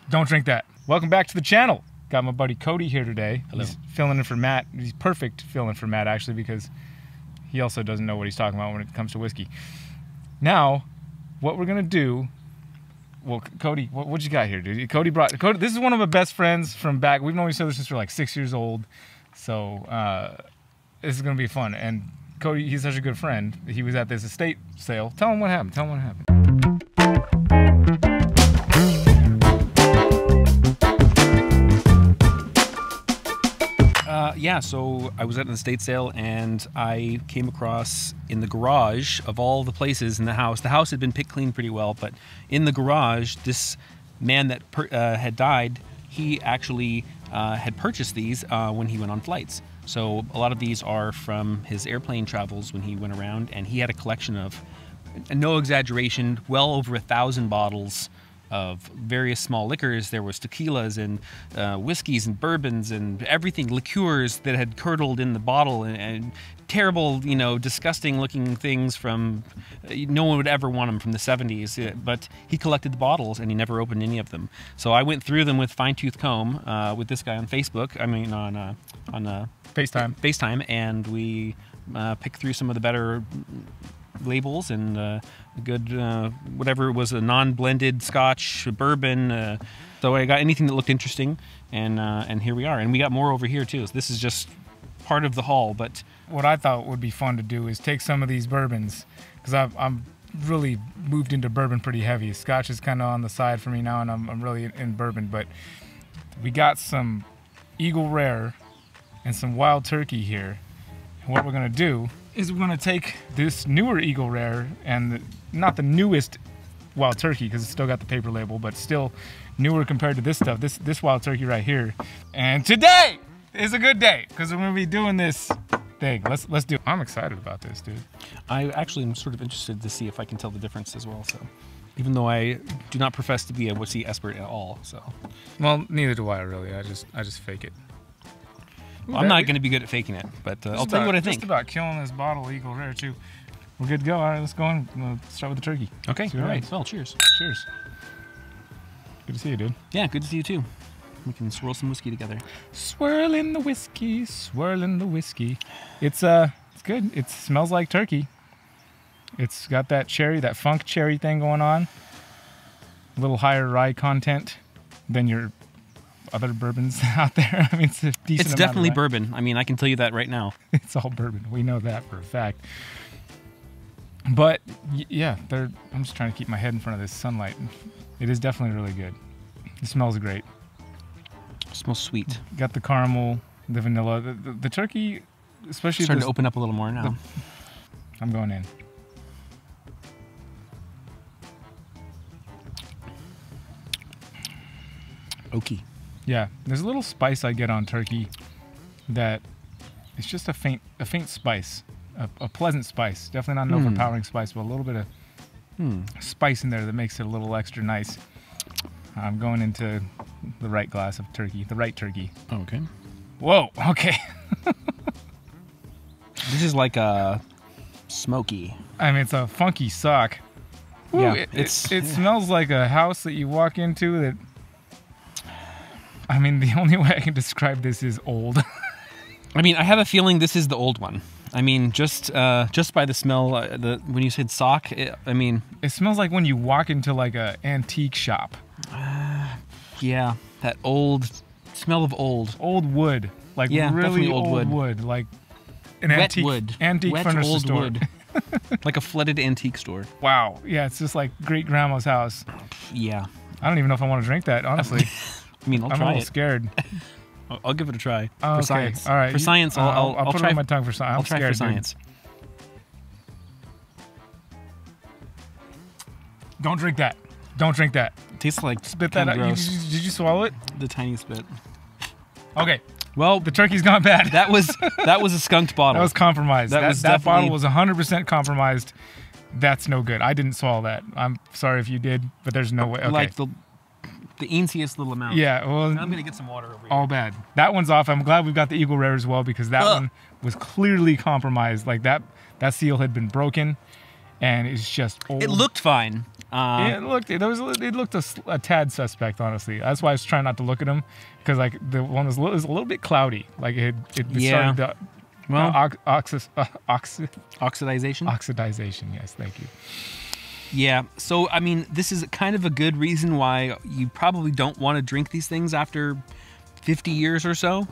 Don't drink that. Welcome back to the channel. Got my buddy Cody here today. Hello. He's filling in for Matt. He's perfect filling for Matt, actually, because he also doesn't know what he's talking about when it comes to whiskey. Now, what we're going to do... Well, Cody, what you got here, dude? Cody, this is one of my best friends from back. We've known each other since we're like 6 years old. So, this is going to be fun. And Cody, he's such a good friend. He was at this estate sale. Tell him what happened. Tell him what happened. Yeah, so I was at an estate sale and I came across in the garage of all the places in the house had been picked clean pretty well, but in the garage, this man that had died, he actually had purchased these when he went on flights. So a lot of these are from his airplane travels when he went around, and he had a collection of, no exaggeration, well over 1,000 bottles of various small liquors. There was tequilas and whiskeys and bourbons and everything, liqueurs that had curdled in the bottle, and terrible, you know, disgusting looking things from, no one would ever want them, from the 70s, but he collected the bottles and he never opened any of them. So I went through them with fine-tooth comb with this guy on Facebook, on FaceTime, and we picked through some of the better labels and good whatever it was, a non-blended Scotch, bourbon. So I got anything that looked interesting, and here we are. And we got more over here too. So this is just part of the haul. But what I thought would be fun to do is take some of these bourbons, because I'm really moved into bourbon pretty heavy. Scotch is kind of on the side for me now, and I'm really in bourbon. But we got some Eagle Rare and some Wild Turkey here. And what we're gonna do is we're gonna take this newer Eagle Rare, and not the newest Wild Turkey because it's still got the paper label, but still newer compared to this stuff. This Wild Turkey right here. And today is a good day because we're gonna be doing this thing. Let's do it. I'm excited about this, dude. I actually am sort of interested to see if I can tell the difference as well. So, even though I do not profess to be a whiskey expert at all, so. Well, neither do I really. I just fake it. Well, I'm not going to be good at faking it, but I'll tell you what I think. Just about killing this bottle of Eagle Rare too. We're good to go. All right, let's go on. We'll start with the turkey. Okay, all right. Well, cheers. Cheers. Good to see you, dude. Yeah, good to see you too. We can swirl some whiskey together. Swirling the whiskey, swirling the whiskey. It's good. It smells like turkey. It's got that cherry, that funk cherry thing going on. A little higher rye content than your other bourbons out there. I mean, it's a decent. It's definitely bourbon. I mean, I can tell you that right now. It's all bourbon. We know that for a fact. But yeah, I'm just trying to keep my head in front of this sunlight. It is definitely really good. It smells great. It smells sweet. Got the caramel, the vanilla, the turkey, especially. Starting to open up a little more now. I'm going in. Oaky. Yeah, there's a little spice I get on turkey that it's just a faint spice, a pleasant spice. Definitely not an overpowering spice, but a little bit of spice in there that makes it a little extra nice. I'm going into the right glass of turkey, the right turkey. Okay. Whoa, okay. This is like a smoky. I mean, it's a funky sock. Ooh, yeah, it smells like a house that you walk into that... I mean, the only way I can describe this is old. I mean, I have a feeling this is the old one. I mean, just by the smell, when you said sock, I mean... It smells like when you walk into like a antique shop. Yeah, that old smell of old. Old wood. Like really old wood. Like an wet wood. Antique wet furniture old store. Wood. Like a flooded antique store. Wow. Yeah, it's just like great grandma's house. Yeah. I don't even know if I want to drink that, honestly. I mean, I'm a little scared. I'll give it a try. For science. All right. For science, I'll put try it on my tongue for science. I'll try scared, for science. Dude. Don't drink that. Don't drink that. It tastes like spit that out. Did you swallow it? The tiny spit. Okay. Well, the turkey's gone bad. That was a skunked bottle. That was compromised. That bottle was 100% compromised. That's no good. I didn't swallow that. I'm sorry if you did, but there's no way. Okay. Like the easiest little amount. Yeah, well, now I'm gonna get some water over here. All bad. That one's off. I'm glad we've got the Eagle Rare as well, because that one was clearly compromised. Like that seal had been broken, and it's just old. It looked fine. It looked a tad suspect, honestly. That's why I was trying not to look at him, because like the one was a little bit cloudy. Like it started to, oxidization. Oxidization. Yes, thank you. Yeah. So I mean, this is kind of a good reason why you probably don't want to drink these things after 50 years or so.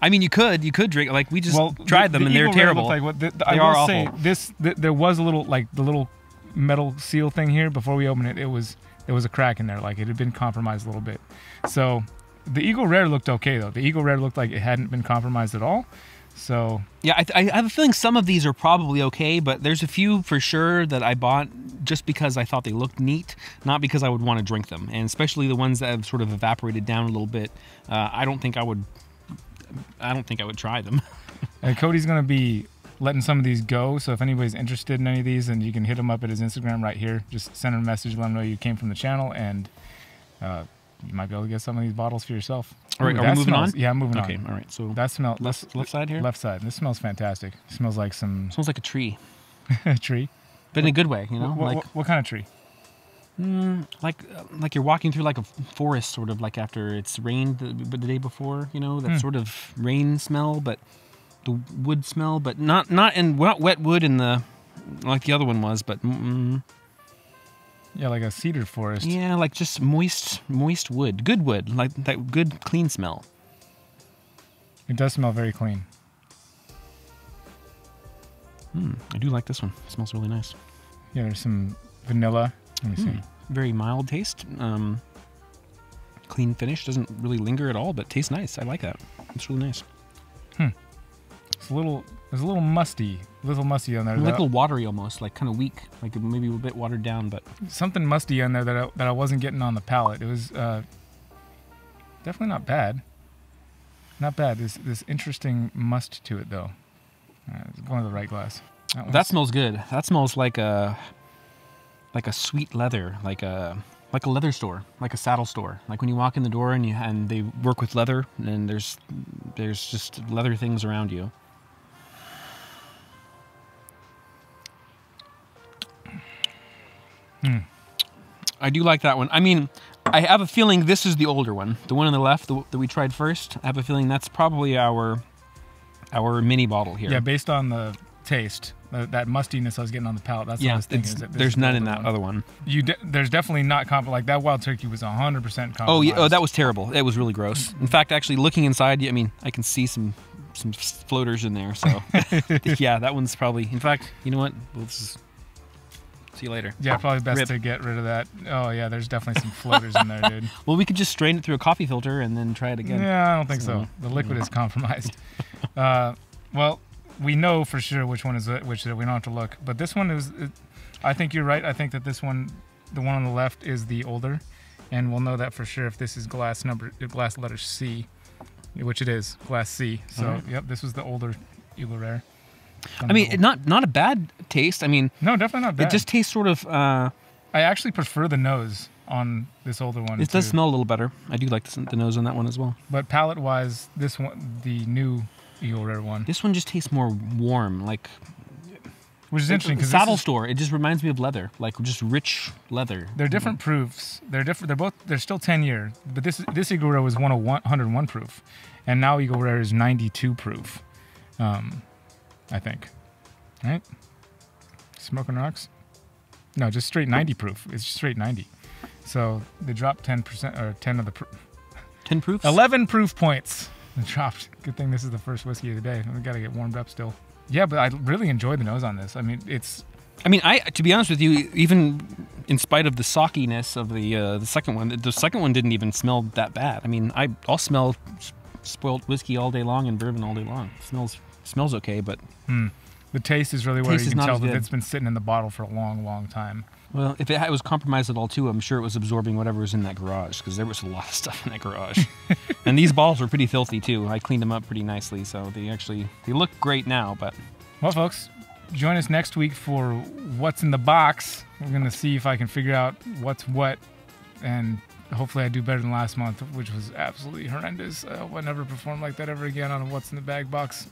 I mean, you could drink, like we just tried them and they're terrible. Like I will say this, there was a little, like the little metal seal thing here before we opened it. There was a crack in there, like it had been compromised a little bit. So the Eagle Rare looked okay though. The Eagle Rare looked like it hadn't been compromised at all. So yeah, I have a feeling some of these are probably okay, but there's a few for sure that I bought just because I thought they looked neat, not because I would want to drink them. And especially the ones that have sort of evaporated down a little bit. I don't think I would try them. And Cody's gonna be letting some of these go, so if anybody's interested in any of these, then you can hit him up at his Instagram right here. Just send him a message, let him know you came from the channel, and you might be able to get some of these bottles for yourself. All right, are we moving on? Yeah, I'm moving on. Okay, all right. So that smell left side here. Left side. This smells fantastic. It smells like some. Smells like a tree. A tree. But in a good way, you know. What kind of tree? Like you're walking through like a forest, sort of like after it's rained the day before, you know, that sort of rain smell, but the wood smell, but not wet wood in the like the other one was, but yeah, like a cedar forest. Yeah, like just moist wood, good wood, like that good clean smell. It does smell very clean. I do like this one. It smells really nice. Yeah, there's some vanilla. Let me see. Very mild taste. Clean finish. Doesn't really linger at all, but tastes nice. I like that. It's really nice. It's a little musty. A little musty on there. Like a little watery almost, like kind of weak, like maybe a bit watered down, but something musty on there that I wasn't getting on the palate. It was definitely not bad. Not bad. This interesting must to it though. It's going to the right glass. That smells good. That smells like a sweet leather, like a leather store, like a saddle store. Like when you walk in the door and they work with leather, and there's just leather things around you. I do like that one. I mean, I have a feeling this is the older one. The one on the left that we tried first. I have a feeling that's probably our mini bottle here. Yeah, based on the taste, that mustiness I was getting on the palate. That's what I was thinking. There's none in that other one. There's definitely not like that wild turkey was 100% compromised. Oh yeah, that was terrible. It was really gross. In fact, actually looking inside, I mean, I can see some floaters in there. So yeah, that one's probably. In fact, you know what? We'll just see you later. Yeah, probably best to get rid of that. Oh yeah, there's definitely some floaters in there, dude. Well, we could just strain it through a coffee filter and then try it again. Yeah, I don't think so. The liquid is compromised. Well, we know for sure which one is which. We don't have to look. But this one is. I think you're right. I think that this one, the one on the left, is the older, and we'll know that for sure if this is glass letter C, which it is, glass C. So yep, this was the older Eagle Rare. I mean, not a bad taste. I mean, no, definitely not bad. It just tastes sort of. I actually prefer the nose on this older one. It does smell a little better. I do like the nose on that one as well. But palate-wise, this one, the new Eagle Rare one. This one just tastes more warm, like. Which is interesting because saddle store. It just reminds me of leather, like just rich leather. They're different proofs. They're different. They're still 10-year. But this Eagle Rare was 101 proof, and now Eagle Rare is 92 proof. I think. Right? Smoking rocks? No, just straight 90 proof. It's just straight 90. So they dropped 10% or 10 of the 10 proofs? 11 proof points. They dropped. Good thing this is the first whiskey of the day. We got to get warmed up still. Yeah, but I really enjoyed the nose on this. I mean, to be honest with you, even in spite of the sockiness of the second one didn't even smell that bad. I mean, I'll smell spoiled whiskey all day long and bourbon all day long. It smells okay, but the taste is really where you can tell that it's been sitting in the bottle for a long, long time. Well, if it was compromised at all too, I'm sure it was absorbing whatever was in that garage, because there was a lot of stuff in that garage. And these bottles were pretty filthy too. I cleaned them up pretty nicely, so they look great now. But well, folks, join us next week for What's in the Box. We're gonna see if I can figure out what's what, and hopefully I do better than last month, which was absolutely horrendous. I will never perform like that ever again on a What's in the Bag box.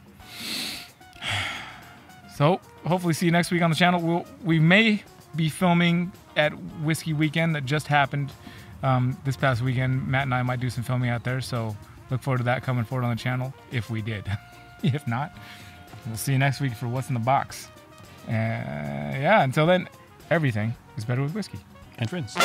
So hopefully see you next week on the channel. We may be filming at Whiskey Weekend that just happened this past weekend. Matt and I might do some filming out there, so look forward to that coming forward on the channel if we did. If not, we'll see you next week for What's in the Box. Yeah, until then, everything is better with whiskey. And friends.